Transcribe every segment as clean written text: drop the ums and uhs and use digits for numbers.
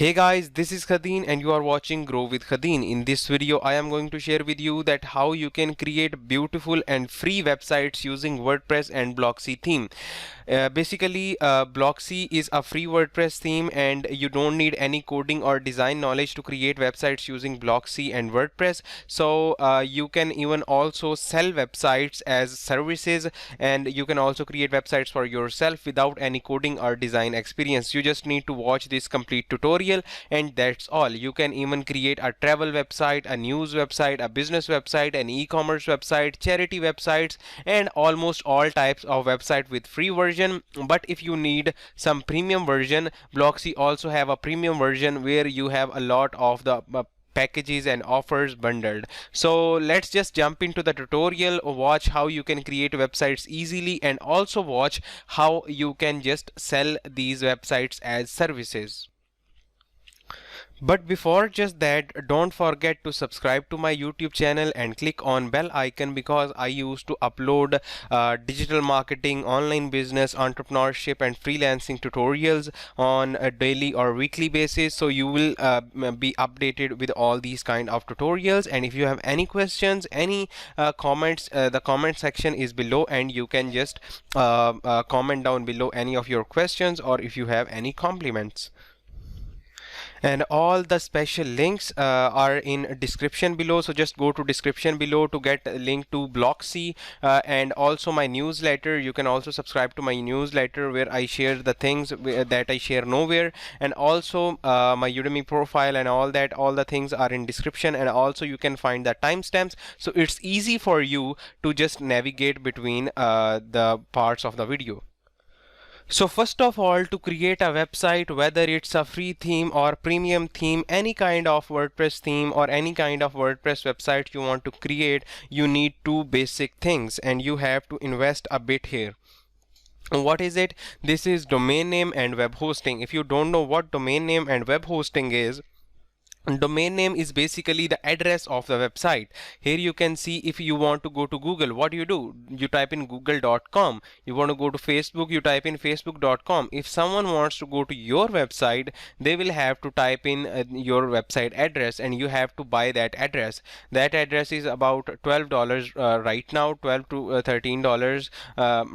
Hey guys, this is Khadeen and you are watching Grow with Khadeen. In this video, I am going to share with you that how you can create beautiful and free websites using WordPress and Blocksy theme. Blocksy is a free WordPress theme and you don't need any coding or design knowledge to create websites using Blocksy and WordPress. So you can even also sell websites as services, and you can also create websites for yourself without any coding or design experience. You just need to watch this complete tutorial and that's all. You can even create a travel website, a news website, a business website, an e-commerce website, charity websites, and almost all types of website with free version. But if you need some premium version, Blocksy also have a premium version where you have a lot of the packages and offers bundled. So let's just jump into the tutorial, watch how you can create websites easily, and also watch how you can just sell these websites as services. But before just that, don't forget to subscribe to my YouTube channel and click on bell icon, because I used to upload digital marketing, online business, entrepreneurship and freelancing tutorials on a daily or weekly basis. So you will be updated with all these kind of tutorials. And if you have any questions, any comments, the comment section is below and you can just comment down below any of your questions or if you have any compliments. And all the special links are in description below, so just go to description below to get a link to Blocksy and also my newsletter. You can also subscribe to my newsletter where I share the things that I share nowhere, and also my Udemy profile and all the things are in description, and also you can find the timestamps, so it's easy for you to just navigate between the parts of the video. So first of all, to create a website, whether it's a free theme or premium theme, any kind of WordPress theme or any kind of WordPress website you want to create, you need two basic things and you have to invest a bit here. What is it? This is domain name and web hosting. If you don't know what domain name and web hosting is, domain name is basically the address of the website. Here you can see, if you want to go to Google, what do? You type in google.com. You want to go to Facebook, you type in facebook.com. If someone wants to go to your website, they will have to type in your website address and you have to buy that address. That address is about $12 right now, $12 to $13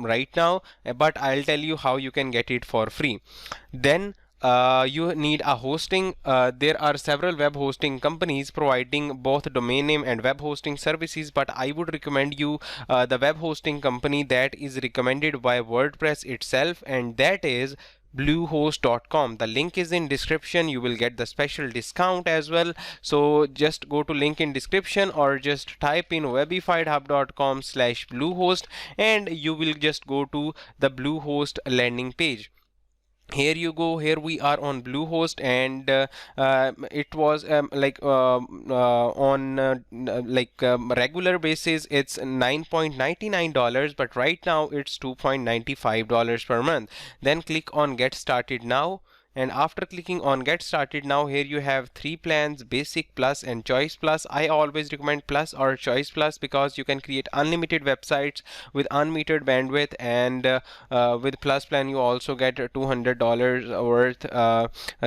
right now, but I'll tell you how you can get it for free. Then you need a hosting. There are several web hosting companies providing both domain name and web hosting services, but I would recommend you the web hosting company that is recommended by WordPress itself, and that is Bluehost.com. The link is in description. You will get the special discount as well. So just go to link in description or just type in webifiedhub.com/Bluehost and you will just go to the Bluehost landing page. Here you go. Here we are on Bluehost, and it was on regular basis it's $9.99, but right now it's $2.95 per month. Then click on Get Started Now. And after clicking on Get Started Now, here you have three plans: Basic, Plus and Choice Plus. I always recommend Plus or Choice Plus because you can create unlimited websites with unmetered bandwidth, and with Plus plan you also get $200 worth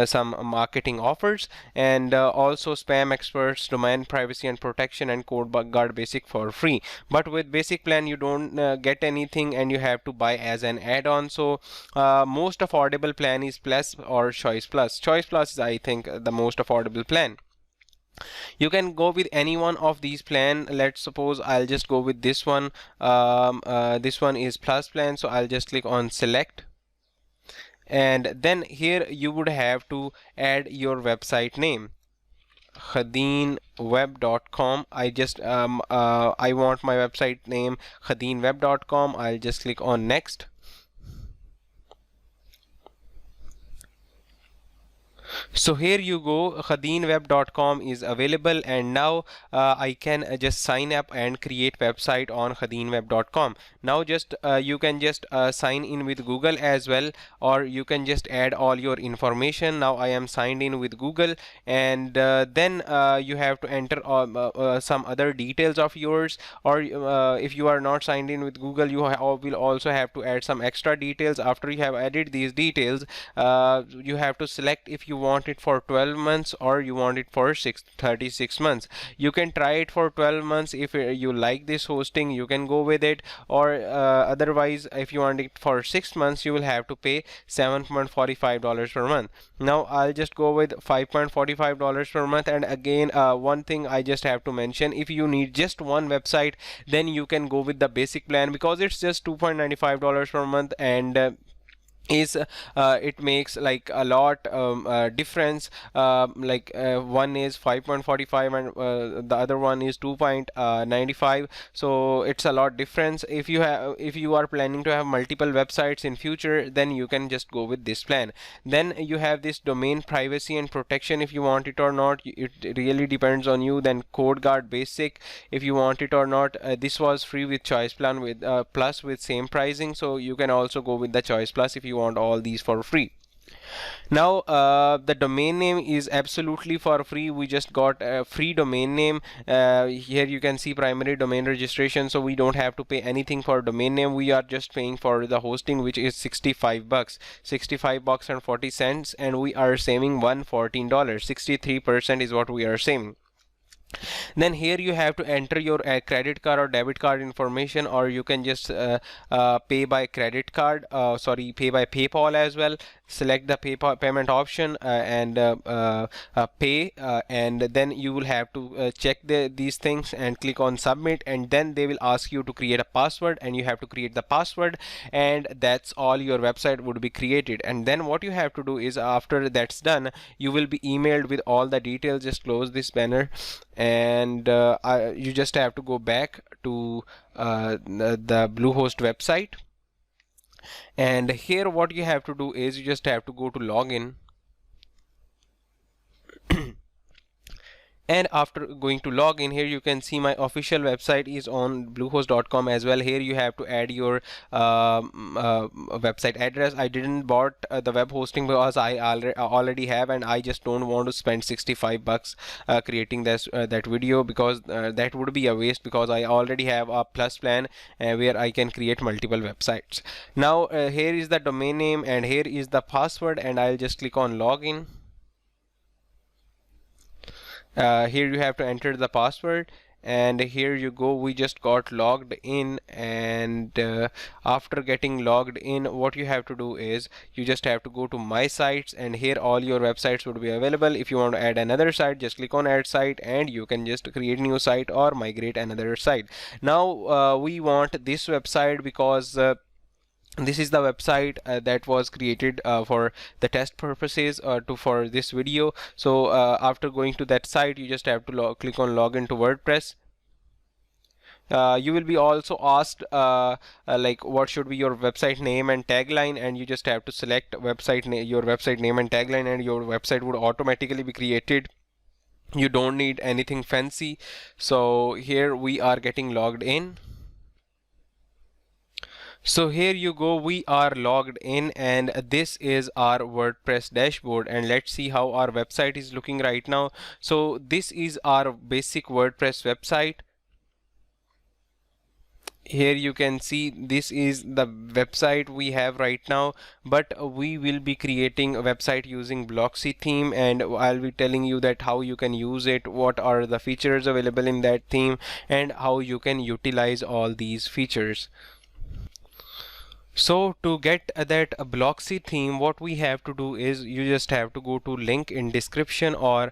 some marketing offers, and also Spam Experts, Domain Privacy and Protection, and Code Guard Basic for free. But with Basic plan you don't get anything and you have to buy as an add-on. So most affordable plan is Plus or Choice Plus. Choice Plus is, I think, the most affordable plan. You can go with any one of these plan. Let's suppose I'll just go with this one. This one is Plus plan, so I'll just click on Select, and then here you would have to add your website name. khadeenweb.com. I just I want my website name khadeenweb.com. I'll just click on Next. So here you go, khadeenweb.com is available, and now I can just sign up and create website on khadeenweb.com. Now just you can just sign in with Google as well, or you can just add all your information. Now I am signed in with Google, and then you have to enter some other details of yours, or if you are not signed in with Google, you will also have to add some extra details. After you have added these details, you have to select if you want it for 12 months or you want it for 36 months. You can try it for 12 months. If you like this hosting, you can go with it, or otherwise if you want it for 6 months, you will have to pay $7.45 per month. Now I'll just go with $5.45 per month. And again, one thing I just have to mention, if you need just one website, then you can go with the basic plan, because it's just $2.95 per month, and it makes like a lot difference. One is 5.45 and the other one is 2.95, so it's a lot difference. If you are planning to have multiple websites in future, then you can just go with this plan. Then you have this domain privacy and protection. If you want it or not, it really depends on you. Then code guard basic, if you want it or not. This was free with choice plan with plus with same pricing, so you can also go with the choice plus if you want all these for free. Now the domain name is absolutely for free. We just got a free domain name. Here you can see primary domain registration, so we don't have to pay anything for domain name. We are just paying for the hosting, which is $65, $65 and 40 cents, and we are saving $114. 63% is what we are saving. Then here you have to enter your credit card or debit card information, or you can just pay by credit card, pay by PayPal as well. Select the PayPal payment option and pay, and then you will have to check these things and click on submit, and then they will ask you to create a password, and you have to create the password, and that's all. Your website would be created. And then what you have to do is, after that's done, you will be emailed with all the details. Just close this banner, and you just have to go back to the Bluehost website. And here what you have to do is, you just have to go to login. And after going to login, here you can see my official website is on bluehost.com as well. Here you have to add your website address. I didn't bought the web hosting because I already have, and I just don't want to spend $65 creating this that video, because that would be a waste, because I already have a plus plan where I can create multiple websites. Now here is the domain name and here is the password, and I'll just click on login. Here you have to enter the password, and here you go. We just got logged in, and after getting logged in, what you have to do is, you just have to go to my sites, and here all your websites would be available. If you want to add another site, just click on add site, and you can just create new site or migrate another site. Now we want this website because this is the website that was created for the test purposes for this video. So after going to that site, you just have to click on login to WordPress. You will be also asked like what should be your website name and tagline, and you just have to select your website name and tagline, and your website would automatically be created. You don't need anything fancy. So here we are getting logged in. So here you go, we are logged in, and this is our WordPress dashboard, and let's see how our website is looking right now. So this is our basic WordPress website. Here you can see this is the website we have right now, but we will be creating a website using Blocksy theme, and I'll be telling you that how you can use it, what are the features available in that theme, and how you can utilize all these features. So to get that Blocksy theme, what we have to do is, you just have to go to link in description, or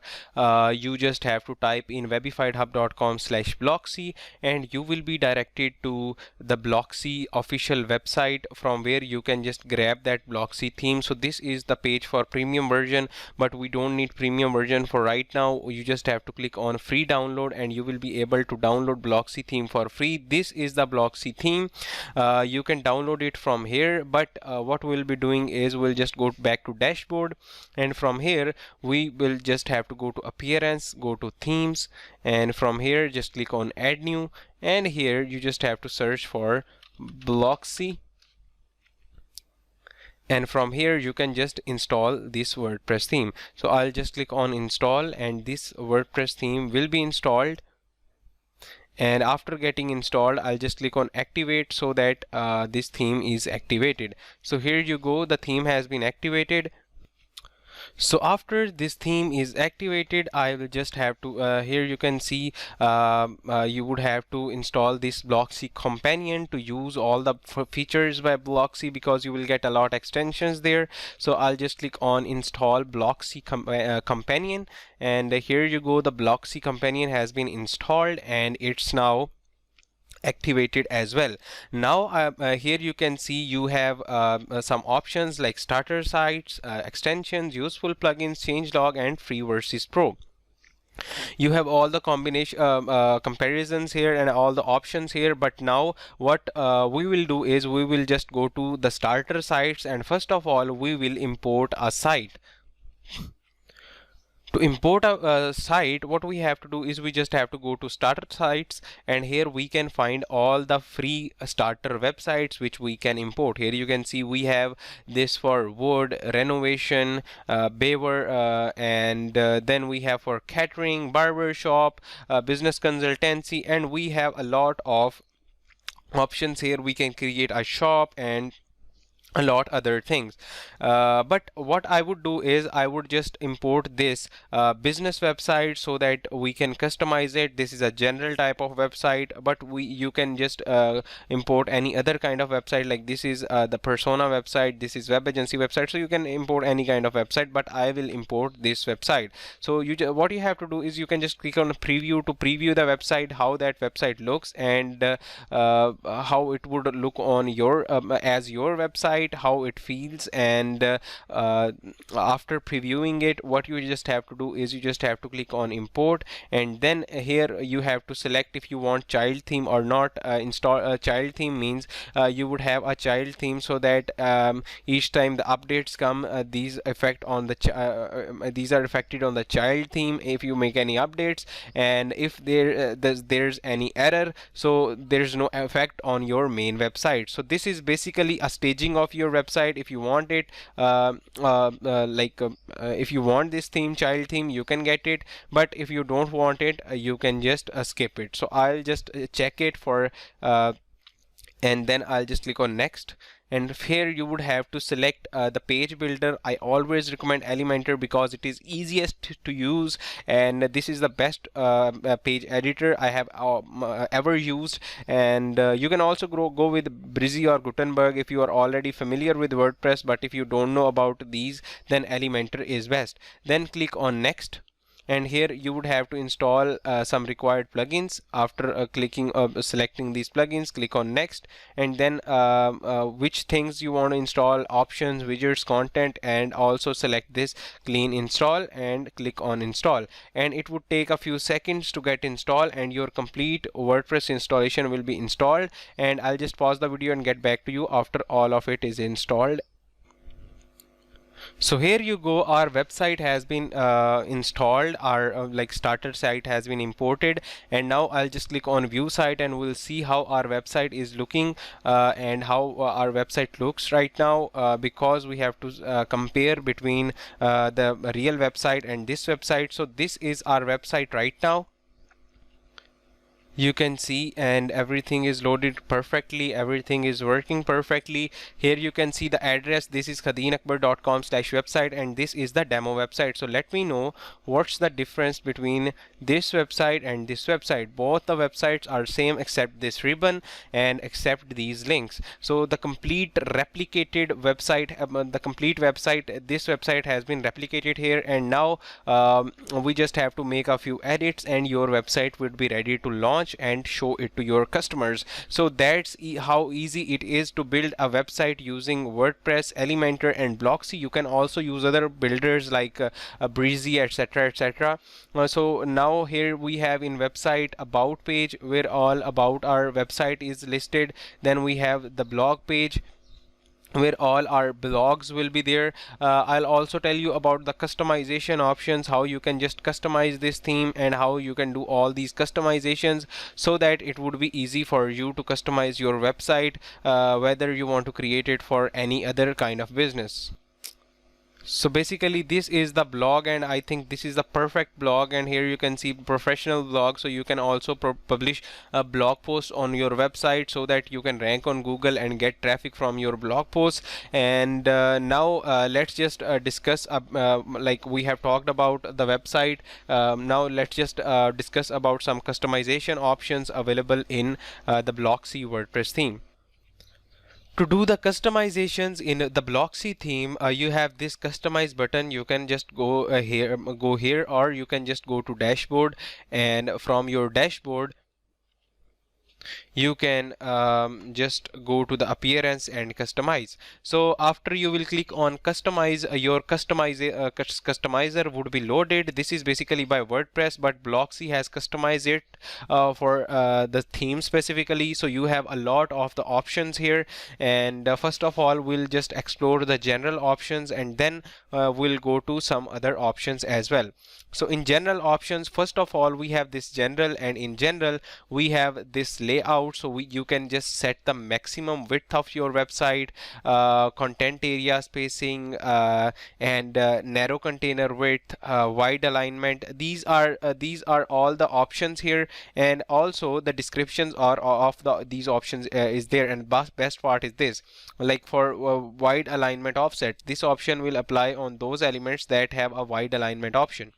you just have to type in webifydhub.com/Blocksy, and you will be directed to the Blocksy official website, from where you can just grab that Blocksy theme. So this is the page for premium version, but we don't need premium version for right now. You just have to click on free download, and you will be able to download Blocksy theme for free. This is the Blocksy theme. You can download it from here, but what we'll be doing is, we'll just go back to dashboard, and from here we will just have to go to appearance, go to themes, and from here just click on add new, and here you just have to search for Blocksy, and from here you can just install this WordPress theme. So I'll just click on install, and this WordPress theme will be installed. And after getting installed, I'll just click on activate, so that this theme is activated. So here you go, the theme has been activated. So after this theme is activated, I will just have to here you can see you would have to install this Blocksy companion to use all the features by Blocksy, because you will get a lot extensions there. So I'll just click on install Blocksy companion, and here you go, the Blocksy companion has been installed and it's now activated as well. Now here you can see you have some options like starter sites, extensions, useful plugins, changelog, and free versus pro. You have all the combination comparisons here and all the options here, but now what we will do is we will just go to the starter sites, and first of all we will import a site. To import a site, what we have to do is we just have to go to starter sites, and here we can find all the free starter websites which we can import. Here you can see we have this for wood, renovation, beaver, and then we have for catering, barber shop, business consultancy, and we have a lot of options here. We can create a shop and a lot other things, but what I would do is I would just import this business website so that we can customize it. This is a general type of website, but you can just import any other kind of website, like this is the persona website, this is web agency website, so you can import any kind of website, but I will import this website. So what you have to do is you can just click on preview to preview the website, how that website looks, and how it would look on your as your website, how it feels, and after previewing it, what you just have to do is you just have to click on import, and then here you have to select if you want child theme or not. Install a child theme means you would have a child theme, so that each time the updates come, these affect on the these are affected on the child theme if you make any updates, and if there's any error, so there's no effect on your main website. So this is basically a staging of your website. If you want it if you want this theme, child theme, you can get it, but if you don't want it, you can just skip it. So I'll just check it for and then I'll just click on next, and here you would have to select the page builder. I always recommend Elementor because it is easiest to use, and this is the best page editor I have ever used. And you can also go with Breezy or Gutenberg if you are already familiar with WordPress, but if you don't know about these, then Elementor is best. Then click on next, and here you would have to install some required plugins. After selecting these plugins, click on next, and then which things you want to install, options, widgets, content, and also select this clean install and click on install, and it would take a few seconds to get installed, and your complete WordPress installation will be installed. And I'll just pause the video and get back to you after all of it is installed. So here you go, our website has been installed, our starter site has been imported, and now I'll just click on view site and we'll see how our website is looking and how our website looks right now, because we have to compare between the real website and this website. So this is our website right now. You can see, and everything is loaded perfectly, everything is working perfectly. Here you can see the address. This is khadeenakbar.com/website, and this is the demo website. So let me know what's the difference between this website and this website. Both the websites are same except this ribbon and except these links. So the complete replicated website, this website has been replicated here, and now we just have to make a few edits and your website would be ready to launch and show it to your customers. So that's how easy it is to build a website using WordPress, Elementor, and Blocksy. You can also use other builders like Breezy, etc., etc. So now here we have in website about page where all about our website is listed. Then we have the blog page where all our blogs will be there. I'll also tell you about the customization options, how you can just customize this theme and how you can do all these customizations so that it would be easy for you to customize your website, whether you want to create it for any other kind of business. So basically this is the blog, and I think this is the perfect blog, and here you can see professional blog. So you can also publish a blog post on your website so that you can rank on Google and get traffic from your blog posts. And now let's just discuss like we have talked about the website. Now let's just discuss about some customization options available in the Blocksy WordPress theme. To do the customizations in the Blocksy theme, you have this customize button. You can just go here, or you can just go to dashboard, and from your dashboard you can just go to the appearance and customize. So after you will click on customize, your customizer would be loaded. This is basically by WordPress, but Blocksy has customized it for the theme specifically. So you have a lot of the options here, and first of all we'll just explore the general options, and then we'll go to some other options as well. So in general options, first of all we have this general, and in general we have this layout. So you can just set the maximum width of your website, content area spacing, and narrow container width, wide alignment. These are all the options here, and also the descriptions are of these options is there. And best part is this, like for wide alignment offset, this option will apply on those elements that have a wide alignment option.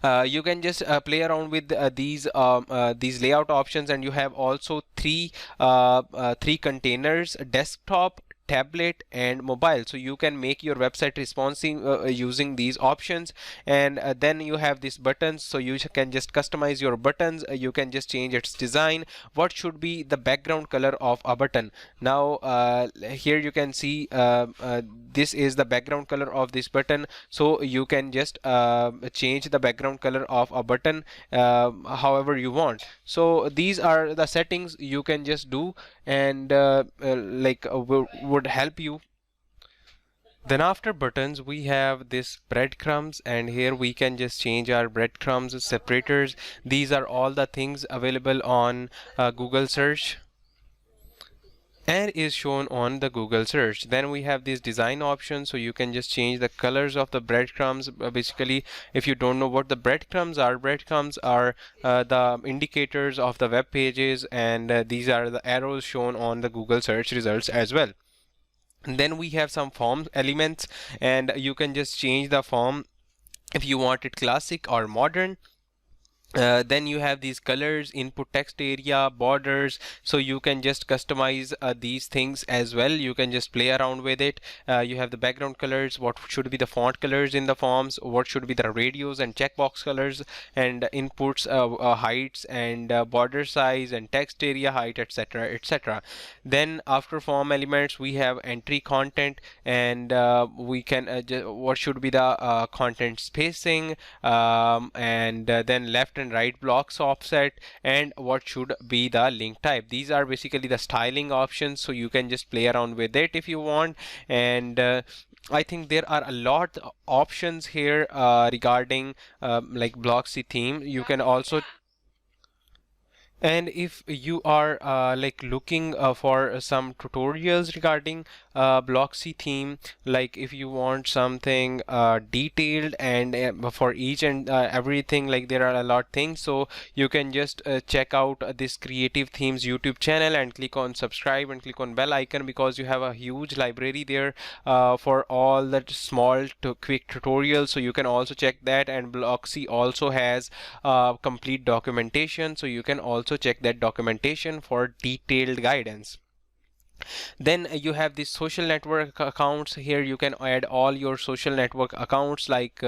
You can just play around with these layout options, and you have also three containers: desktop, tablet, and mobile. So you can make your website responsive using these options. And then you have these buttons, so you can just customize your buttons. You can just change its design. What should be the background color of a button? Now here you can see this is the background color of this button. So you can just change the background color of a button however you want. So these are the settings you can just do, and would help you. Then after buttons we have this breadcrumbs, and here we can just change our breadcrumbs separators. These are all the things available on Google search and is shown on the Google search. Then we have these design options, so you can just change the colors of the breadcrumbs. Basically, if you don't know what the breadcrumbs are the indicators of the web pages, and these are the arrows shown on the Google search results as well. And then we have some form elements, and you can just change the form if you want it classic or modern. Then you have these colors, input text area, borders. So you can just customize these things as well. You can just play around with it. You have the background colors, what should be the font colors in the forms, what should be the radios and checkbox colors, and inputs, heights, and border size, and text area height, etc, etc. Then after form elements we have entry content, and we can what should be the content spacing, and then left and right blocks offset, and what should be the link type. These are basically the styling options, so you can just play around with it if you want. And I think there are a lot of options here regarding like Blocksy theme. You can also, and if you are like looking for some tutorials regarding Blocksy theme, like if you want something detailed and for each and everything, like there are a lot of things, so you can just check out this Creative Themes YouTube channel and click on subscribe and click on bell icon, because you have a huge library there for all that small to quick tutorials. So you can also check that, and Blocksy also has complete documentation, so you can also check that documentation for detailed guidance. Then you have these social network accounts. Here you can add all your social network accounts, like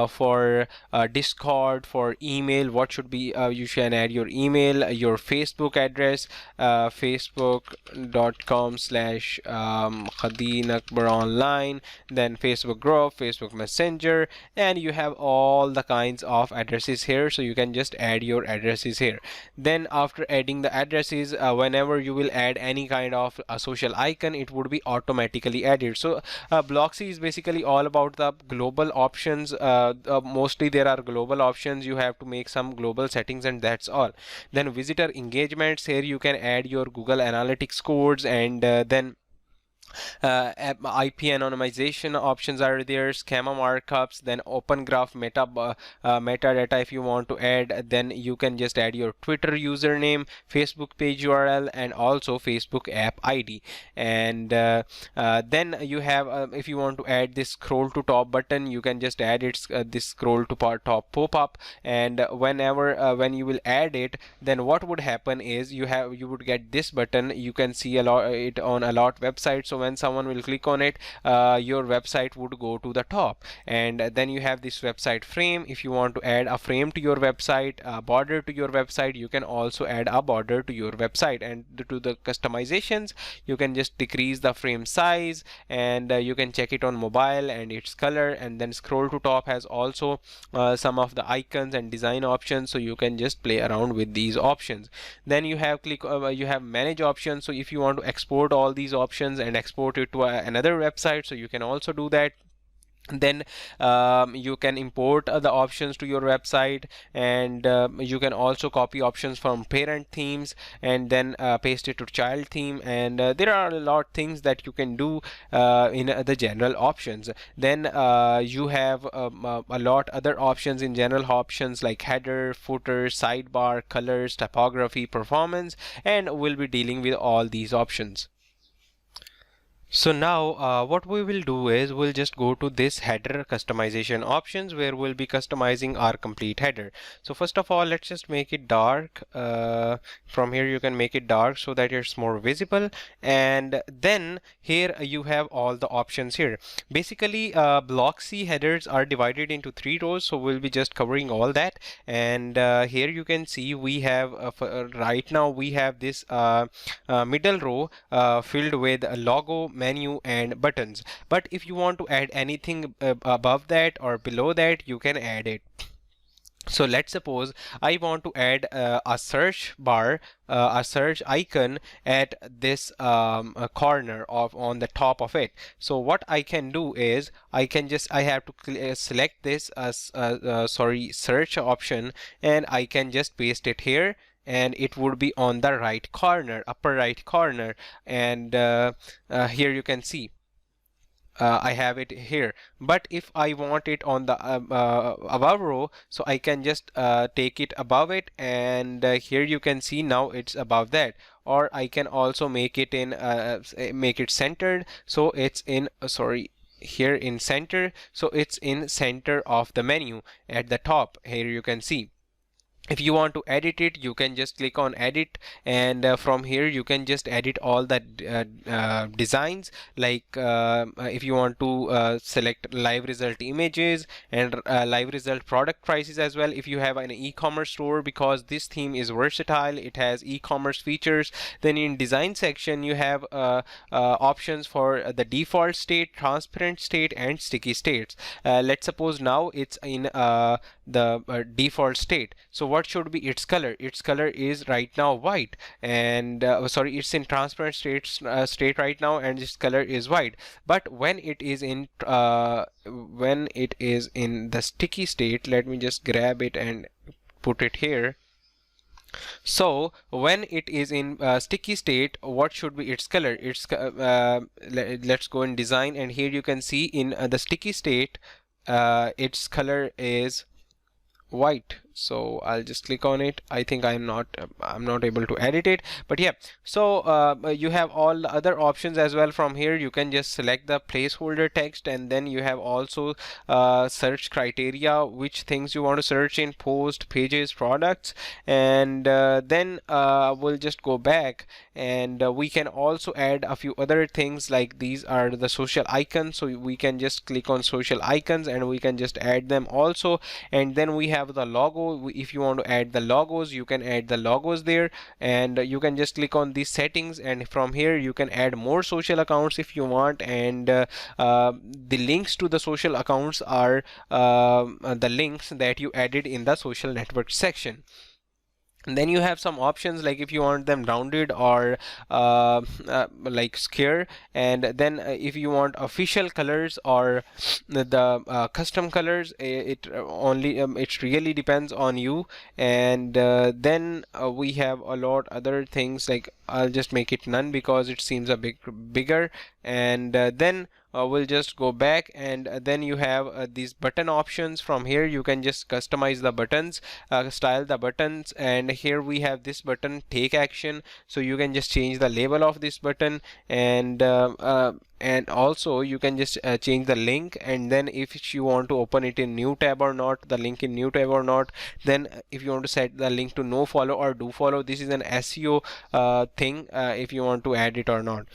for Discord, for email, what should be you can add your email, your Facebook address, facebook.com/Khadeen Akbar online, then Facebook group, Facebook Messenger, and you have all the kinds of addresses here, so you can just add your addresses here. Then after adding the addresses, whenever you will add any kind of a social icon, it would be automatically added. So Blocksy is basically all about the global options. Mostly there are global options. You have to make some global settings, and that's all. Then visitor engagements, here you can add your Google Analytics codes, and then IP anonymization options are there, schema markups, then open graph metadata if you want to add. Then you can just add your Twitter username, Facebook page URL, and also Facebook app ID. And then you have, if you want to add this scroll to top button, you can just add it, this scroll to top pop-up. And when you will add it, then what would happen is you would get this button. You can see it on a lot websites. So when someone will click on it, your website would go to the top. And then you have this website frame. If you want to add a frame to your website, a border to your website, you can also add a border to your website. And to the customizations, you can just decrease the frame size, and you can check it on mobile and its color. And then scroll to top has also some of the icons and design options, so you can just play around with these options. Then you have you have manage options. So if you want to export all these options and export it to another website, so you can also do that. Then you can import the options to your website, and you can also copy options from parent themes and then paste it to child theme. And there are a lot of things that you can do in the general options. Then you have a lot other options in general options, like header, footer, sidebar, colors, typography, performance, and we'll be dealing with all these options. So now what we will do is we'll just go to this header customization options, where we'll be customizing our complete header. So first of all, let's just make it dark. From here you can make it dark so that it's more visible. And then here you have all the options here. Basically Blocksy headers are divided into 3 rows, so we'll be just covering all that. And here you can see we have right now we have this middle row filled with a logo, menu, and buttons. But if you want to add anything above that or below that, you can add it. So let's suppose I want to add a search bar, a search icon at this corner on the top of it. So what I can do is I have to select this search option, and I can just paste it here, and it would be on the right corner, upper right corner. And here you can see I have it here. But if I want it on the above row, so I can just take it above it, and here you can see now it's above that. Or I can also make it in make it centered, so it's in here in center, so it's in center of the menu at the top. Here you can see. If you want to edit it, you can just click on edit, and from here you can just edit all the designs. Like if you want to select live result images and live result product prices as well. If you have an e-commerce store, because this theme is versatile, it has e-commerce features. Then in design section you have options for the default state, transparent state, and sticky states. Let's suppose now it's in the default state. So what should be its color? Its color is right now white, and it's in transparent state right now, and its color is white. But when it is in the sticky state, let me just grab it and put it here. So when it is in sticky state, what should be its color? Let's go in design, and here you can see in the sticky state its color is white. So I'll just click on it. I think I'm not able to edit it, but yeah. So you have all the other options as well. From here you can just select the placeholder text, and then you have also search criteria, which things you want to search in: post, pages, products. And then we'll just go back, and we can also add a few other things, like these are the social icons. So we can just click on social icons, and we can just add them also. And then we have the logo. If you want to add the logos, you can add the logos there, and you can just click on these settings, and from here you can add more social accounts if you want. And the links to the social accounts are the links that you added in the social network section. And then you have some options, like if you want them rounded or like square. And then if you want official colors or the custom colors, it really depends on you. And then we have a lot other things, like I'll just make it none because it seems a bit bigger. and then we'll just go back, and then you have these button options. From here you can just customize the buttons, style the buttons, and here we have this button, take action, so you can just change the label of this button, and also you can just change the link, and then if you want to open it in new tab or not, the link in new tab or not, then if you want to set the link to no follow or do follow, this is an SEO thing, if you want to add it or not.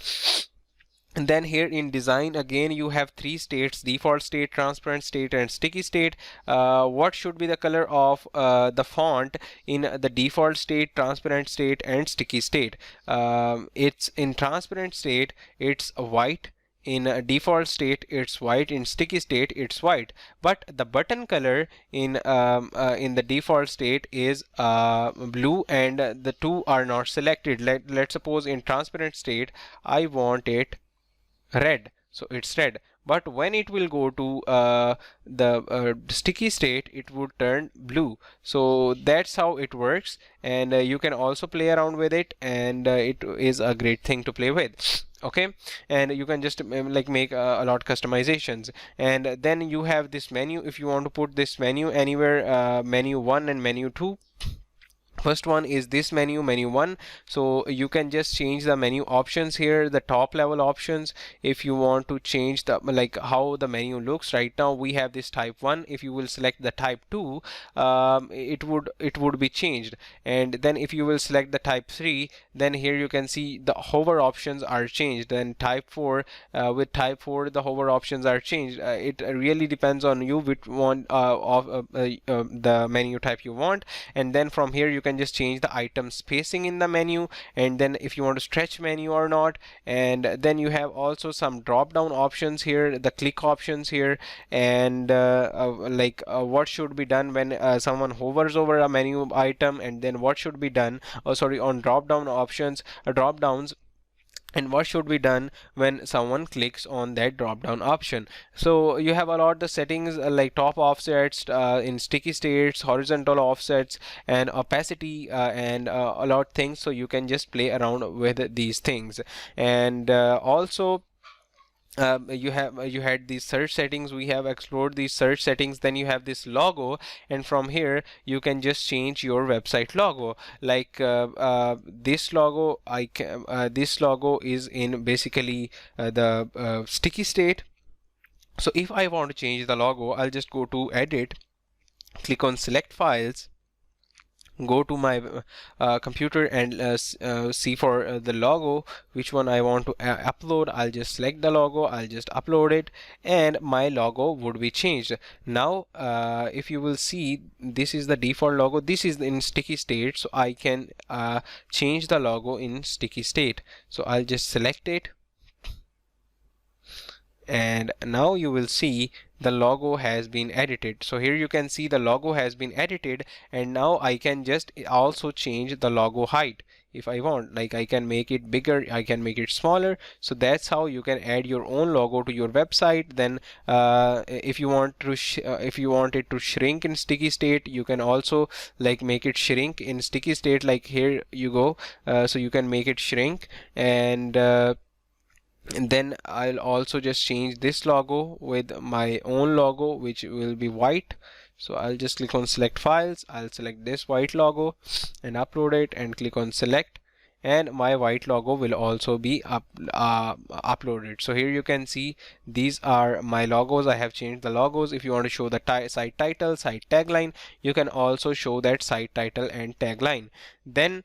And then here in design, again you have three states: default state, transparent state, and sticky state. What should be the color of the font in the default state, transparent state, and sticky state? It's in transparent state it's white, in default state it's white, in sticky state it's white, but the button color in the default state is blue, and the two are not selected. Let's suppose in transparent state I want it red, so it's red, but when it will go to the sticky state, it would turn blue. So that's how it works, and you can also play around with it, and it is a great thing to play with. Okay, and you can just like make a lot customizations, and then you have this menu. If you want to put this menu anywhere, menu 1 and menu 2. First one is this menu, menu 1. So you can just change the menu options here, the top level options. If you want to change the like how the menu looks, right now we have this type 1. If you will select the type 2, it would be changed. And then if you will select the type 3, then here you can see the hover options are changed. Then type 4, with type 4 the hover options are changed. It really depends on you which one of the menu type you want. And then from here you can just change the item spacing in the menu, and then if you want to stretch menu or not. And then you have also some drop down options here, the click options here, and what should be done when someone hovers over a menu item, and then what should be done, on drop down options, drop downs, and what should be done when someone clicks on that drop down option. So you have a lot of the settings, like top offsets in sticky states, horizontal offsets, and opacity, and a lot of things. So you can just play around with these things. And also you had these search settings. We have explored these search settings. Then you have this logo, and from here you can just change your website logo. Like this logo, this logo is in basically the sticky state. So if I want to change the logo, I'll just go to edit, click on select files, go to my computer, and see for the logo which one I want to upload. I'll just select the logo, I'll just upload it, and my logo would be changed. Now if you will see, this is the default logo. This is in sticky state, so I can change the logo in sticky state. So I'll just select it, and now you will see the logo has been edited. So here you can see the logo has been edited, and now I can just also change the logo height if I want. Like I can make it bigger, I can make it smaller. So that's how you can add your own logo to your website. Then if you want it to shrink in sticky state, you can also like make it shrink in sticky state. Like here you go, so you can make it shrink, and then I'll also just change this logo with my own logo, which will be white. So I'll just click on select files, I'll select this white logo and upload it, and click on select, and my white logo will also be uploaded. So here you can see these are my logos. I have changed the logos. If you want to show the site title, site tagline, you can also show that site title and tagline. Then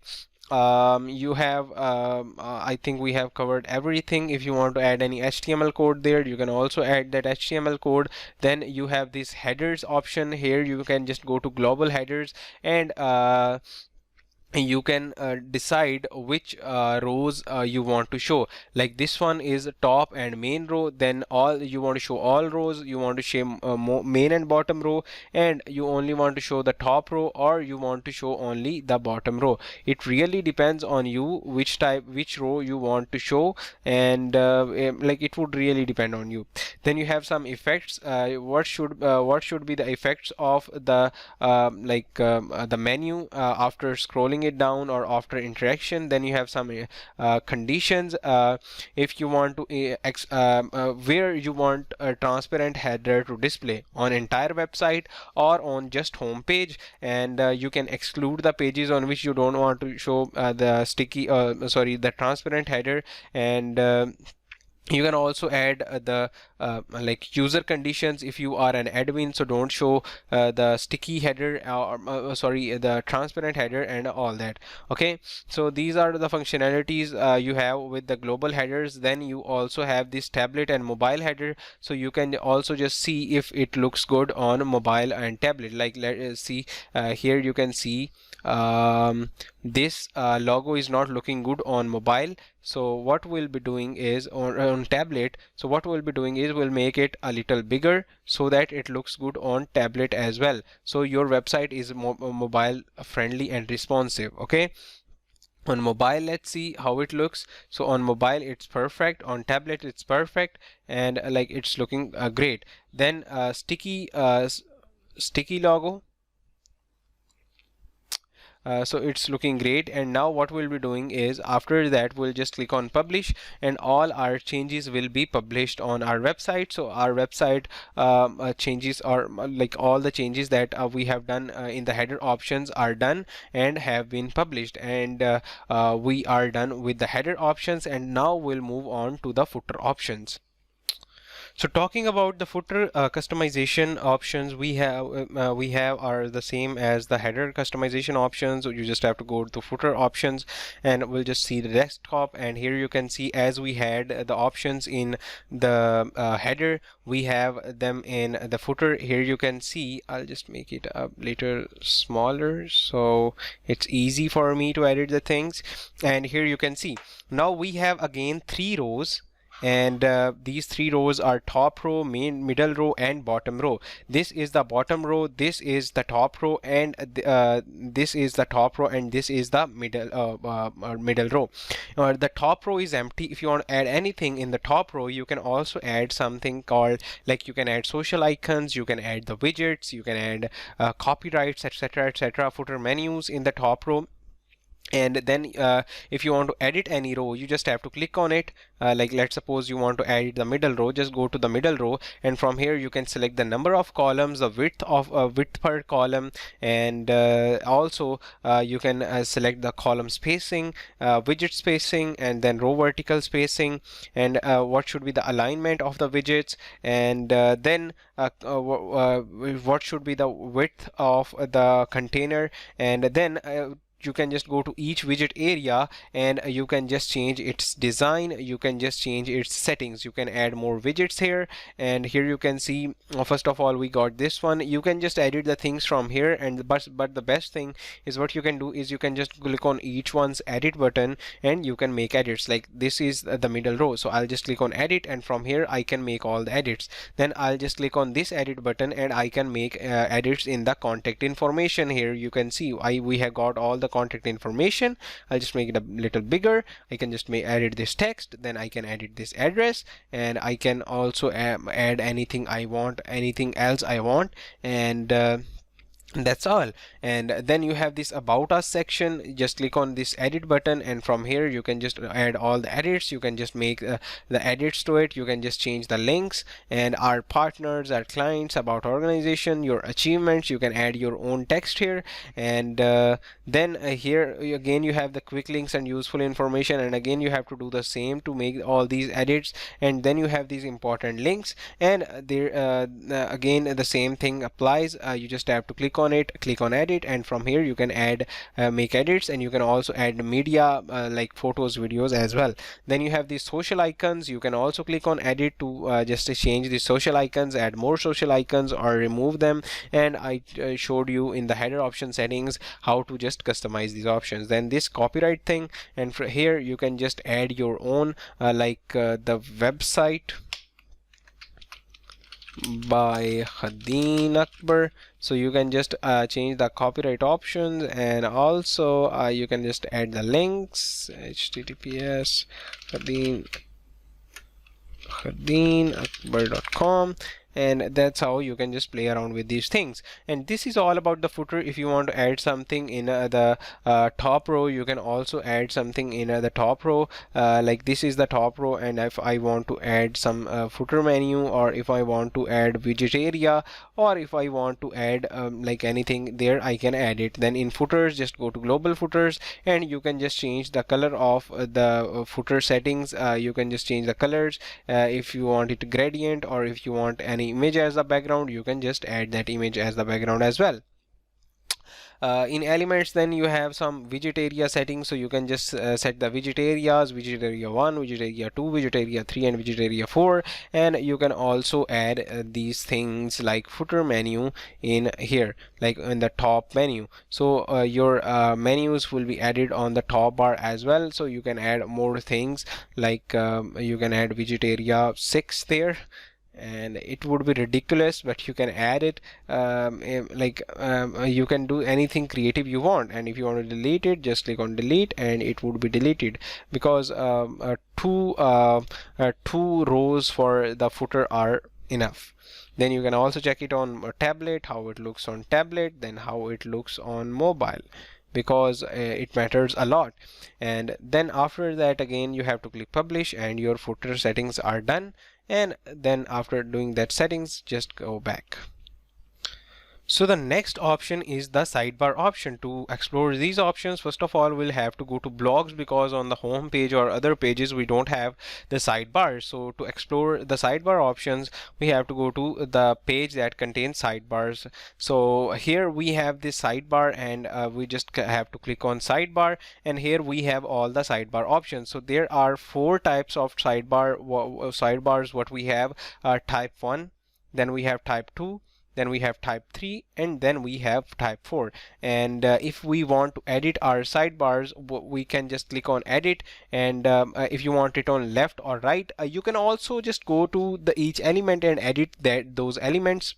you have I think we have covered everything. If you want to add any HTML code there, you can also add that HTML code. Then you have this headers option. Here you can just go to global headers, and you can decide which rows you want to show. Like this one is top and main row. Then you want to show all rows, you want to show main and bottom row, and you only want to show the top row, or you want to show only the bottom row. It really depends on you which row you want to show, and like it would really depend on you. Then you have some effects. What should be the effects of the the menu after scrolling slowing it down or after interaction. Then you have some conditions. If you want to where you want a transparent header to display on entire website or on just home page, and you can exclude the pages on which you don't want to show the the transparent header. And you can also add the like user conditions if you are an admin, so don't show the sticky header the transparent header and all that. Okay, so these are the functionalities you have with the global headers. Then you also have this tablet and mobile header, so you can also just see if it looks good on mobile and tablet. Like let's see, here you can see this logo is not looking good on mobile. So what we'll be doing is on tablet, so what we'll be doing is we'll make it a little bigger so that it looks good on tablet as well, so your website is mobile friendly and responsive. Okay, on mobile, let's see how it looks. So on mobile it's perfect, on tablet it's perfect, and like it's looking great. Then sticky logo, so it's looking great. And now what we'll be doing is after that we'll just click on publish, and all our changes will be published on our website. So our website changes are like all the changes that we have done in the header options are done and have been published, and we are done with the header options. And now we'll move on to the footer options. So talking about the footer customization options, we have are the same as the header customization options. So you just have to go to footer options, and we'll just see the desktop. And here you can see, as we had the options in the header, we have them in the footer. Here you can see, I'll just make it a little smaller so it's easy for me to edit the things. And here you can see, now we have again 3 rows, and these 3 rows are top row, middle row, and bottom row. This is the bottom row, this is the top row, and this is the top row, and this is the middle row. The top row is empty. If you want to add anything in the top row, you can also add something called, like, you can add social icons, you can add the widgets, you can add copyrights, etc., etc., footer menus in the top row. And then if you want to edit any row, you just have to click on it. Like let's suppose you want to edit the middle row, just go to the middle row, and from here you can select the number of columns, the width per column, and also you can select the column spacing, widget spacing, and then row vertical spacing, and what should be the alignment of the widgets, and then what should be the width of the container. And then you can just go to each widget area, and you can just change its design, you can just change its settings, you can add more widgets here. And here you can see, first of all, we got this one. You can just edit the things from here, and but the best thing is what you can do is you can just click on each one's edit button, and you can make edits. Like this is the middle row, so I'll just click on edit, and from here I can make all the edits. Then I'll just click on this edit button, and I can make edits in the contact information. Here you can see we have got all the contact information. I'll just make it a little bigger. I can just edit this text, then I can edit this address, and I can also add anything I want, anything else I want, and that's all. And then you have this about us section. Just click on this edit button, and from here you can just add all the edits. You can just make the edits to it. You can just change the links and our partners, our clients, about organization, your achievements. You can add your own text here, and then here again you have the quick links and useful information, and again you have to do the same to make all these edits. And then you have these important links, and there again the same thing applies. You just have to click on it, click on edit, and from here you can add make edits, and you can also add media like photos, videos as well. Then you have these social icons. You can also click on edit to just to change the social icons, add more social icons, or remove them. And I showed you in the header option settings how to just customize these options. Then this copyright thing, and here you can just add your own the website by Hadeen Akbar. So you can just change the copyright options, and also you can just add the links, https hadeenakbar.com, and that's how you can just play around with these things. And this is all about the footer. If you want to add something in the top row, you can also add something in the top row. Like this is the top row, and if I want to add some footer menu, or if I want to add widget area, or if I want to add like anything there, I can add it. Then in footers, just go to global footers, and you can just change the color of the footer settings. You can just change the colors. If you want it gradient, or if you want any image as the background, you can just add that image as the background as well. In elements, then you have some widget area settings, so you can just set the widget areas: widget area 1, widget area 2, widget area 3, and widget area 4. And you can also add these things like footer menu in here, like in the top menu. So your menus will be added on the top bar as well, so you can add more things, like you can add widget area 6 there, and it would be ridiculous, but you can add it. You can do anything creative you want, and if you want to delete it, just click on delete and it would be deleted, because two rows for the footer are enough. Then you can also check it on a tablet, how it looks on tablet, then how it looks on mobile, because it matters a lot. And then after that, again you have to click publish, and your footer settings are done. And then after doing that settings, just go back. So the next option is the sidebar option. To explore these options, first of all, we'll have to go to blogs, because on the home page or other pages we don't have the sidebar. So to explore the sidebar options, we have to go to the page that contains sidebars. So here we have this sidebar, and we just have to click on sidebar, and here we have all the sidebar options. So there are 4 types of sidebars. What we have are type 1, then we have type 2, then we have type 3, and then we have type 4. And if we want to edit our sidebars, we can just click on edit, and if you want it on left or right, you can also just go to each element and edit those elements.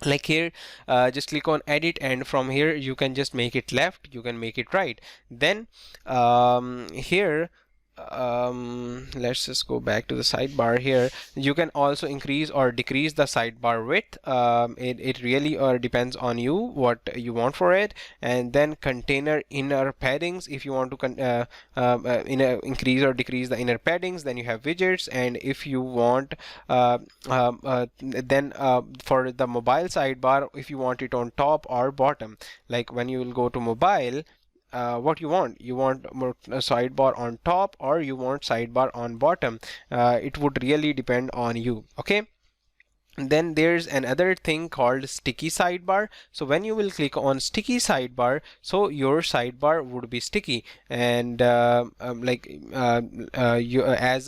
Like here, just click on edit, and from here you can just make it left, you can make it right. Then here, let's just go back to the sidebar. Here you can also increase or decrease the sidebar width. It really depends on you, what you want for it. And then container inner paddings, if you want to increase or decrease the inner paddings, then you have widgets. And if you want then for the mobile sidebar, if you want it on top or bottom, like when you will go to mobile, what you want a sidebar on top, or you want sidebar on bottom. It would really depend on you. Okay. Then there's another thing called sticky sidebar. So when you will click on sticky sidebar, so your sidebar would be sticky, and as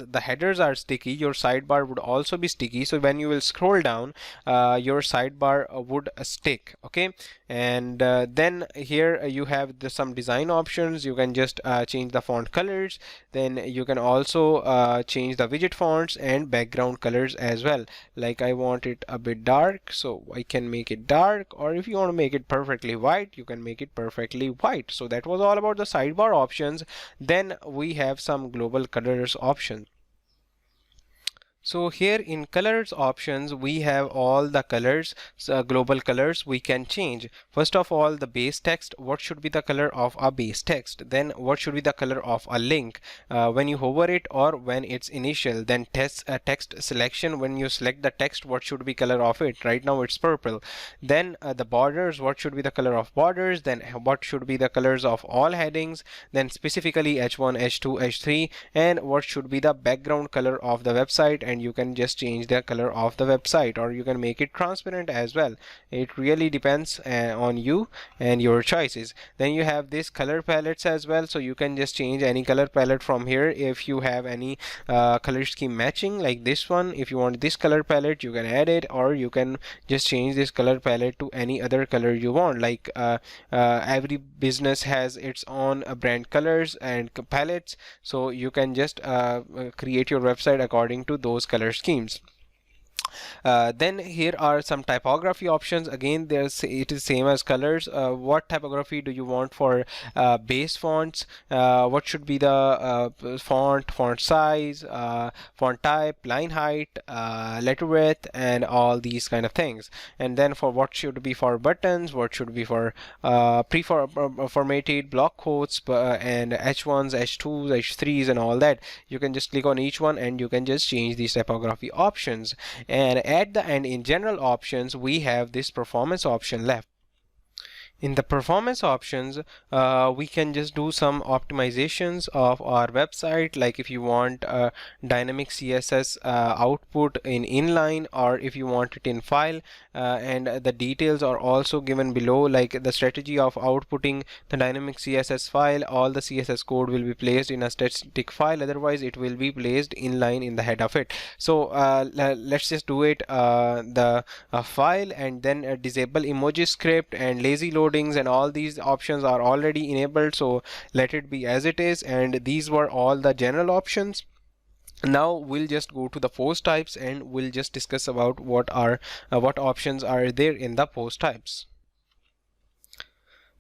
the headers are sticky, your sidebar would also be sticky. So when you will scroll down, your sidebar would stick. Okay. And then here you have some design options. You can just change the font colors. Then you can also change the widget fonts and background colors as well. Like I want it a bit dark, so I can make it dark, or if you want to make it perfectly white, you can make it perfectly white. So that was all about the sidebar options. Then we have some global colors options. So here in colors options, we have all the colors, global colors we can change. First of all, the base text, what should be the color of a base text? Then what should be the color of a link when you hover it or when it's initial? Then text selection, when you select the text, what should be color of it? Right now it's purple. Then the borders, what should be the color of borders? Then what should be the colors of all headings? Then specifically H1, H2, H3, and what should be the background color of the website? And you can just change the color of the website, or you can make it transparent as well. It really depends on you and your choices. Then you have this color palettes as well, so you can just change any color palette from here. If you have any color scheme matching, like this one, if you want this color palette, you can add it, or you can just change this color palette to any other color you want. Like every business has its own brand colors and palettes, so you can just create your website according to those color schemes. Then here are some typography options. Again, it is same as colors. What typography do you want for base fonts? What should be the font size, font type, line height, letter width, and all these kind of things. And then for what should be for buttons, what should be for pre-formatted block quotes, and H1s, H2s, H3s, and all that. You can just click on each one and you can just change these typography options. And at the end, in general options, we have this performance option left. In the performance options, we can just do some optimizations of our website, like if you want dynamic CSS output in inline, or if you want it in file, and the details are also given below, like the strategy of outputting the dynamic CSS file. All the CSS code will be placed in a static file, otherwise it will be placed inline in the head of it. So let's just do it, the file, and then disable emoji script and lazy loadings, and all these options are already enabled, so let it be as it is. And these were all the general options. Now we'll just go to the post types and we'll just discuss about what options are there in the post types.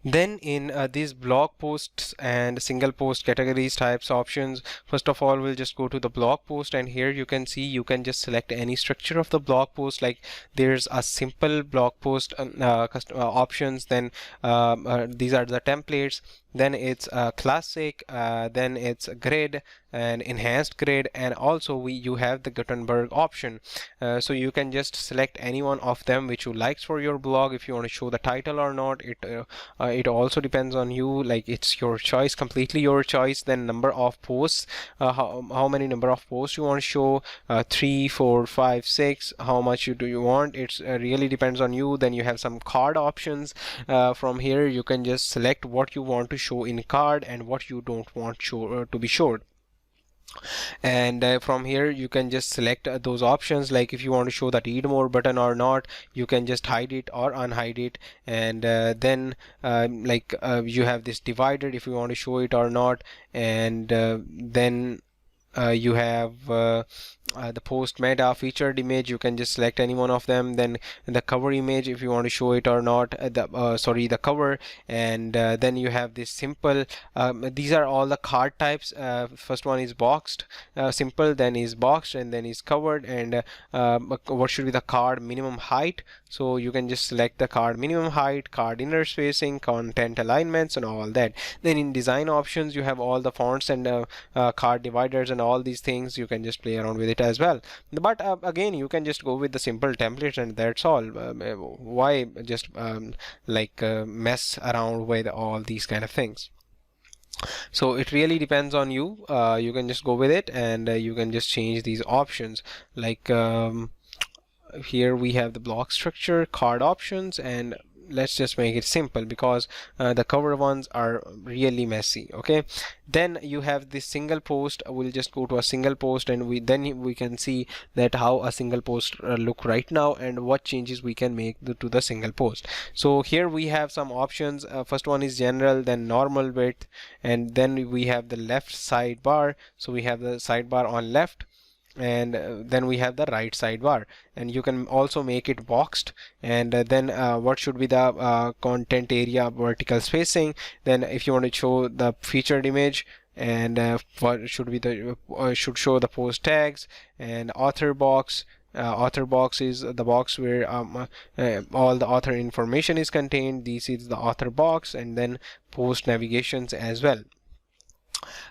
Then in these blog posts and single post categories types options, first of all, we'll just go to the blog post, and here you can see you can just select any structure of the blog post. Like there's a simple blog post options, then these are the templates, then it's classic, then it's grid and enhanced grid, and also you have the Gutenberg option. So you can just select any one of them which you likes for your blog. If you want to show the title or not, it also depends on you, like it's your choice, completely your choice. Then number of posts, how many number of posts you want to show, 3, 4, 5, 6, how much do you want. It's really depends on you. Then you have some card options. From here you can just select what you want to show in card and what you don't want to be showed. And from here you can just select those options, like if you want to show that read more button or not, you can just hide it or unhide it. And then you have this divided, if you want to show it or not. And then you have the post meta featured image. You can just select any one of them. Then the cover image, if you want to show it or not, the cover. And then you have this simple, these are all the card types. First one is boxed, simple, then is boxed, and then is covered. And what should be the card minimum height, so you can just select the card minimum height, card inner spacing, content alignments, and all that. Then in design options you have all the fonts and card dividers and all these things. You can just play around with it as well. But again, you can just go with the simple template and that's all. Why just mess around with all these kind of things? So it really depends on you. You can just go with it, and you can just change these options. Like here we have the block structure, card options, and let's just make it simple because the cover ones are really messy. Okay, then you have this single post. We'll just go to a single post, and we can see that how a single post look right now and what changes we can make to the single post. So here we have some options. First one is general, then normal width, and then we have the left sidebar. So we have the sidebar on left, and then we have the right sidebar, and you can also make it boxed. And then what should be the content area vertical spacing. Then if you want to show the featured image, and what should be the should show the post tags. And author box, author box is the box where all the author information is contained. This is the author box, and then post navigations as well.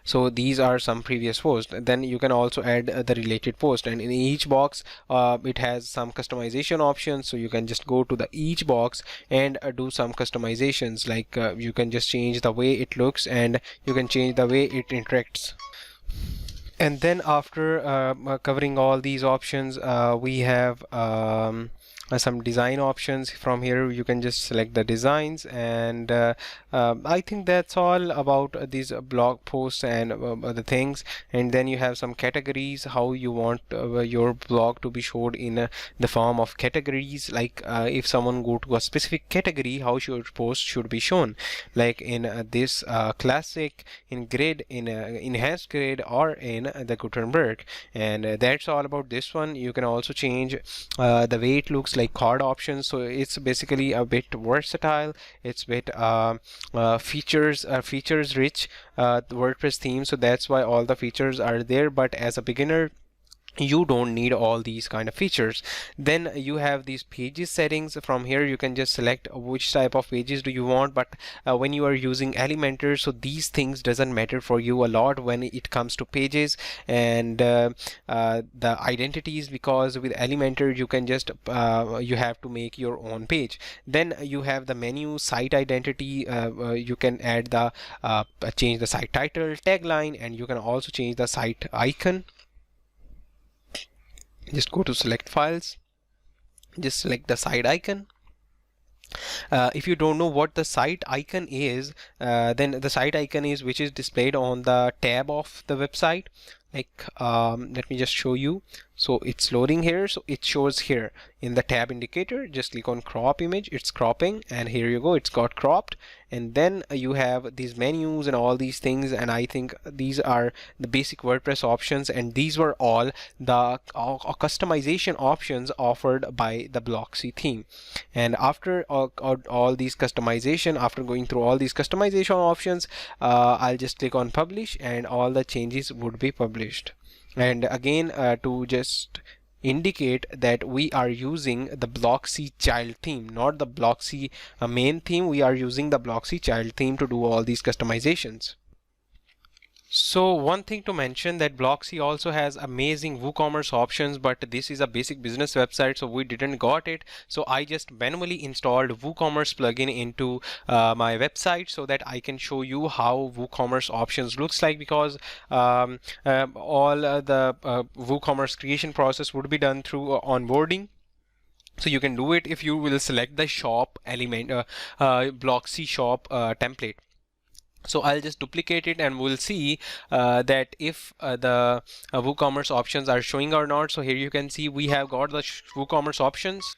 So these are some previous posts. Then you can also add the related post, and in each box it has some customization options. So you can just go to the each box and do some customizations, like you can just change the way it looks, and you can change the way it interacts. And then after covering all these options, we have some design options. From here you can just select the designs, and I think that's all about these blog posts and other things. And then you have some categories, how you want your blog to be showed in the form of categories. Like if someone go to a specific category, how your post should be shown, like in this classic, in grid, in enhanced grid, or in the Gutenberg. And that's all about this one. You can also change the way it looks, like card options. So it's basically a bit versatile. It's a bit features rich WordPress theme, so that's why all the features are there. But as a beginner, you don't need all these kind of features. Then you have these pages settings. From here you can just select which type of pages do you want. But when you are using Elementor, so these things doesn't matter for you a lot when it comes to pages and the identities, because with Elementor you can just you have to make your own page. Then you have the menu, site identity. You can add the change the site title, tagline, and you can also change the site icon. Just go to select files, just select the site icon. If you don't know what the site icon is, then the site icon is which is displayed on the tab of the website. Like let me just show you. So it's loading here, so it shows here in the tab indicator. Just click on crop image, it's cropping, and here you go, it's got cropped. And then you have these menus and all these things, and I think these are the basic WordPress options, and these were all the customization options offered by the Blocksy theme. And after all these customization, after going through all these customization options, I'll just click on publish, and all the changes would be published. And again, to just indicate that we are using the Blocksy child theme, not the Blocksy main theme. We are using the Blocksy child theme to do all these customizations. So one thing to mention, that Blocksy also has amazing WooCommerce options, but this is a basic business website, so we didn't got it. So I just manually installed WooCommerce plugin into my website so that I can show you how WooCommerce options looks like, because all the WooCommerce creation process would be done through onboarding. So you can do it if you will select the shop element, Blocksy shop template. So I'll just duplicate it, and we'll see that if the WooCommerce options are showing or not. So here you can see we have got the WooCommerce options.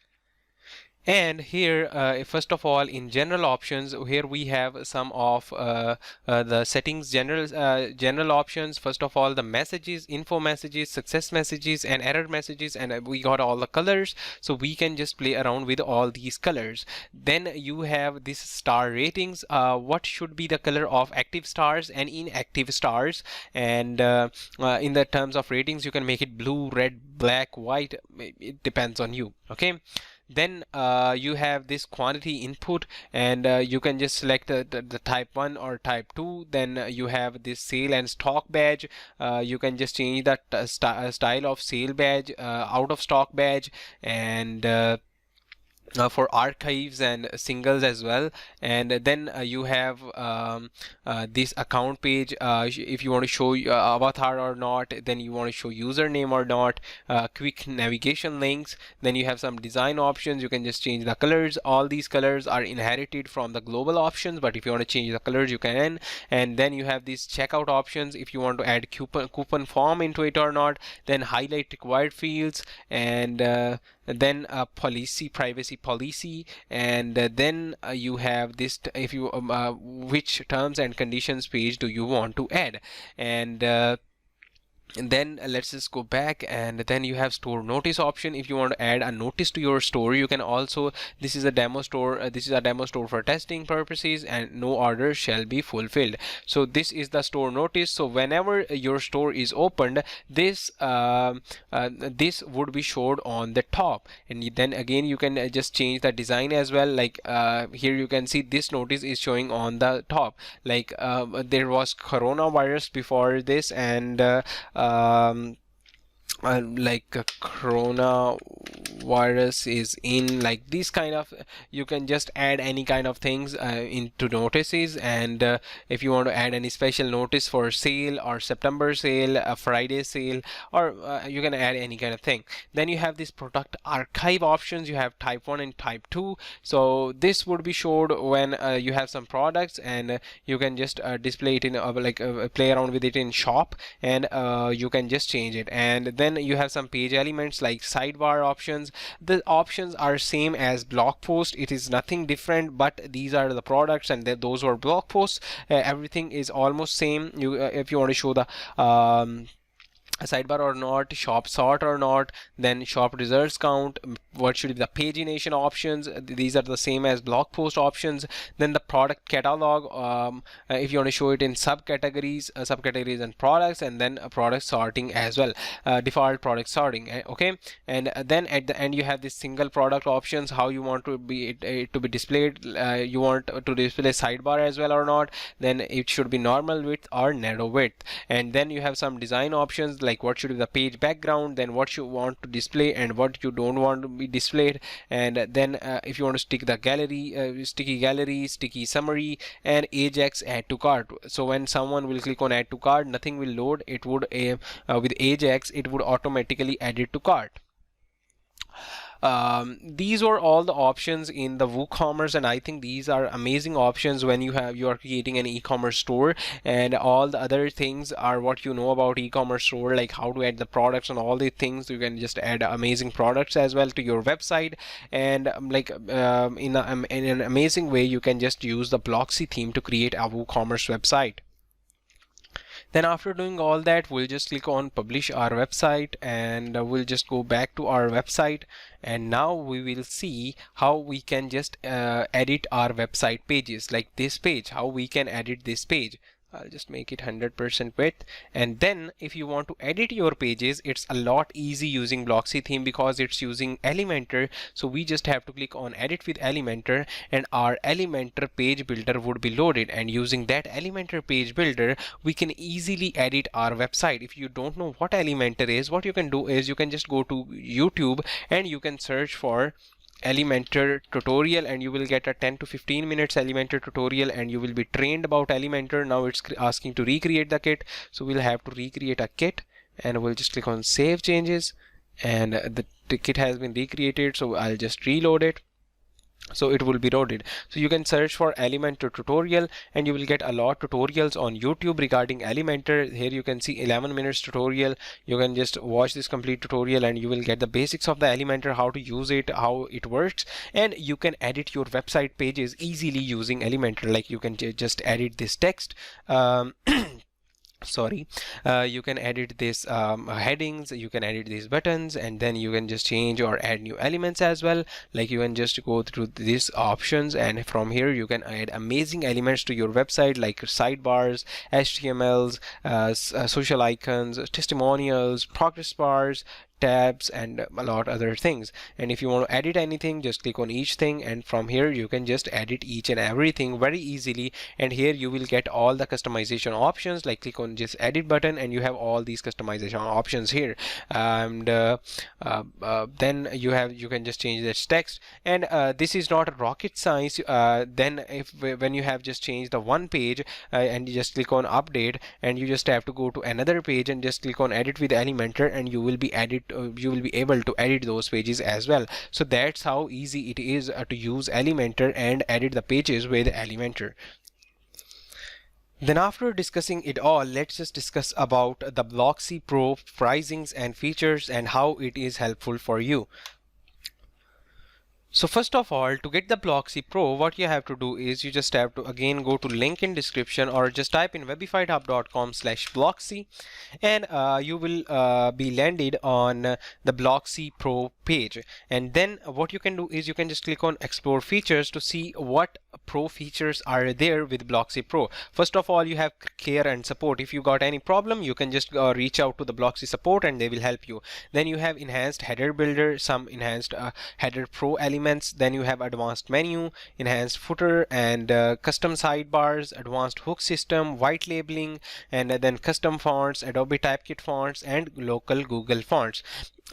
And here, first of all, in general options, here we have some of the settings, general options. First of all, the messages, info messages, success messages, and error messages, and we got all the colors. So we can just play around with all these colors. Then you have this star ratings. What should be the color of active stars and inactive stars? And in the terms of ratings, you can make it blue, red, black, white. It depends on you. Okay. Then you have this quantity input, and you can just select the type 1 or type 2. Then you have this sale and stock badge. You can just change that style of sale badge, out of stock badge, and for archives and singles as well. And then you have this account page. If you want to show avatar or not, then you want to show username or not, quick navigation links. Then you have some design options. You can just change the colors. All these colors are inherited from the global options, but if you want to change the colors, you can. And then you have these checkout options. If you want to add coupon form into it or not, then highlight required fields, and then privacy policy, and then you have this, if you which terms and conditions page do you want to add. And then let's just go back, and then you have store notice option. If you want to add a notice to your store, you can also, this is a demo store, this is a demo store for testing purposes, and no order shall be fulfilled. So this is the store notice. So whenever your store is opened, this this would be showed on the top. And then again, you can just change the design as well. Like here you can see this notice is showing on the top. Like there was coronavirus before this, and like corona virus is in, like these kind of, you can just add any kind of things into notices. And if you want to add any special notice for sale or September sale, a Friday sale, or you can add any kind of thing. Then you have this product archive options. You have type 1 and type 2. So this would be showed when you have some products, and you can just display it in play around with it in shop, and you can just change it. And then you have some page elements like sidebar options. The options are same as blog post. It is nothing different, but these are the products and those are blog posts. Everything is almost same. You if you want to show the a sidebar or not, shop sort or not, then shop results count, what should be the pagination options. These are the same as blog post options. Then the product catalog, if you want to show it in subcategories, subcategories and products, and then product sorting as well, default product sorting. Okay, and then at the end you have this single product options, how you want to be it to be displayed. You want to display sidebar as well or not, then it should be normal width or narrow width. And then you have some design options, like what should be the page background, then what you want to display and what you don't want to be displayed. And then if you want to stick the gallery, sticky summary, and Ajax add to cart. So when someone will click on add to cart, nothing will load. It would with Ajax it would automatically add it to cart. These are all the options in the WooCommerce, and I think these are amazing options when you are creating an e-commerce store. And all the other things are what you know about e-commerce store, like how to add the products and all the things. You can just add amazing products as well to your website. And in an amazing way, you can just use the Blocksy theme to create a WooCommerce website. Then after doing all that, we'll just click on publish our website, and we'll just go back to our website. And now we will see how we can just edit our website pages, like this page, how we can edit this page. I'll just make it 100% width. And then if you want to edit your pages, it's a lot easy using Blocksy theme because it's using Elementor. So we just have to click on edit with Elementor, and our Elementor page builder would be loaded. And using that Elementor page builder, we can easily edit our website. If you don't know what Elementor is, what you can do is you can just go to YouTube and you can search for Elementor tutorial, and you will get a 10 to 15 minutes Elementor tutorial, and you will be trained about Elementor. Now it's asking to recreate the kit, so we'll have to recreate a kit, and we'll just click on save changes, and the kit has been recreated. So I'll just reload it, so it will be loaded. So you can search for Elementor tutorial, and you will get a lot of tutorials on YouTube regarding Elementor. Here you can see 11 minutes tutorial. You can just watch this complete tutorial and you will get the basics of the Elementor, how to use it, how it works, and you can edit your website pages easily using Elementor. Like you can just edit this text, sorry, you can edit this headings, you can edit these buttons, and then you can just change or add new elements as well. Like you can just go through these options, and from here you can add amazing elements to your website, like sidebars, HTMLs, social icons, testimonials, progress bars, tabs, and a lot other things. And if you want to edit anything, just click on each thing, and from here you can just edit each and everything very easily. And here you will get all the customization options, like click on just edit button and you have all these customization options here. And then you can just change this text, and this is not a rocket science. Then when you have just changed the one page, and you just click on update, and you just have to go to another page and just click on edit with Elementor, and you will be able to edit those pages as well. So that's how easy it is to use Elementor and edit the pages with Elementor. Then after discussing it all, let's just discuss about the Blocksy Pro pricings and features and how it is helpful for you. So first of all, to get the Blocksy Pro, what you have to do is you just have to again go to link in description, or just type in webifyhub.com/Blocksy, and you will be landed on the Blocksy Pro page. And then what you can do is you can just click on explore features to see what pro features are there with Blocksy Pro. First of all, you have care and support. If you got any problem, you can just reach out to the Blocksy support and they will help you. Then you have enhanced header builder, some enhanced header pro elements, elements, then you have advanced menu, enhanced footer, and custom sidebars, advanced hook system, white labeling, and then custom fonts, Adobe Typekit fonts, and local Google fonts.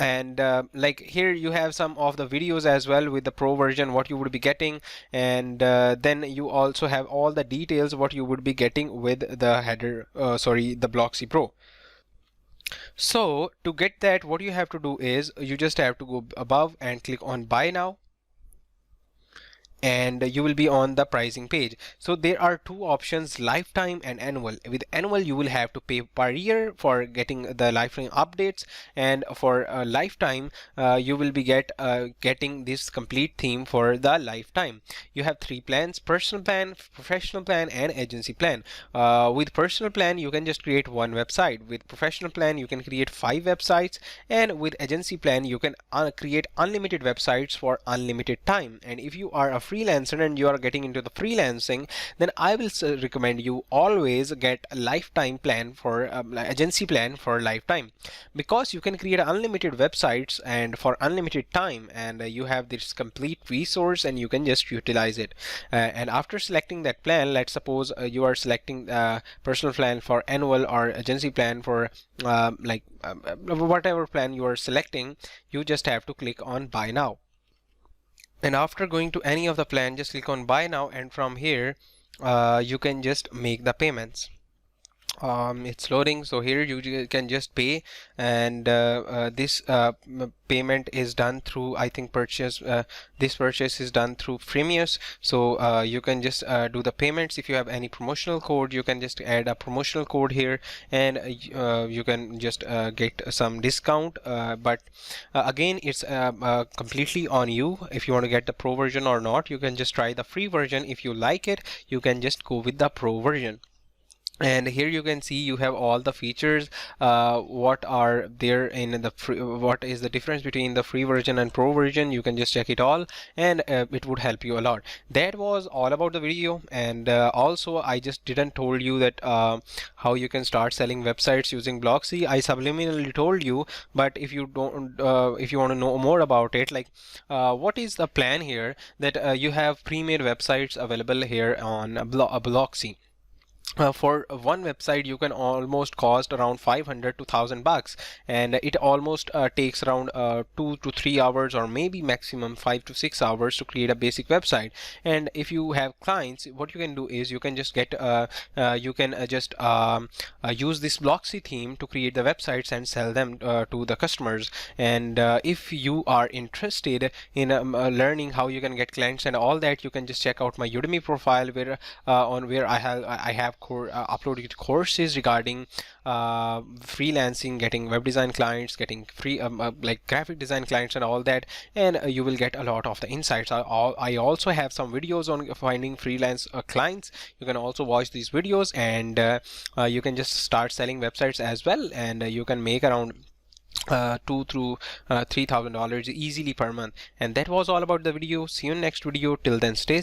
And like here you have some of the videos as well with the pro version what you would be getting, and then you also have all the details what you would be getting with the header the Blocksy Pro. So to get that, what you have to do is you just have to go above and click on buy now, and you will be on the pricing page. So there are two options, lifetime and annual. With annual you will have to pay per year for getting the lifetime updates, and for lifetime you will be getting this complete theme for the lifetime. You have three plans: personal plan, professional plan, and agency plan. With personal plan you can just create one website. With professional plan you can create 5 websites, and with agency plan you can create unlimited websites for unlimited time. And if you are a freelancer and you are getting into the freelancing, then I will recommend you always get a lifetime plan for agency plan for lifetime, because you can create unlimited websites and for unlimited time, and you have this complete resource and you can just utilize it. And after selecting that plan, let's suppose you are selecting personal plan for annual or agency plan for whatever plan you are selecting, you just have to click on buy now. And after going to any of the plan, just click on buy now, and from here you can just make the payments. It's loading, so here you can just pay, and this payment is done through, I think, this purchase is done through Freemius. So you can just do the payments. If you have any promotional code, you can just add a promotional code here, and you can just get some discount, but again it's completely on you if you want to get the pro version or not. You can just try the free version. If you like it, you can just go with the pro version. And here you can see you have all the features what are there in the free, what is the difference between the free version and pro version. You can just check it all, and it would help you a lot. That was all about the video. And also I just didn't told you that how you can start selling websites using Blocksy. I subliminally told you, but if you don't if you want to know more about it, like what is the plan here, that you have pre-made websites available here on Blocksy. For one website you can almost cost around 500 to 1000 bucks, and it almost takes around 2 to 3 hours, or maybe maximum 5 to 6 hours to create a basic website. And if you have clients, what you can do is you can just get use this Blocksy theme to create the websites and sell them to the customers. And if you are interested in learning how you can get clients and all that, you can just check out my Udemy profile, where I have uploaded courses regarding freelancing, getting web design clients, getting free like graphic design clients and all that, and you will get a lot of the insights. I also have some videos on finding freelance clients. You can also watch these videos, and you can just start selling websites as well, and you can make around $2,000 to $3,000 easily per month. And that was all about the video. See you in next video. Till then, stay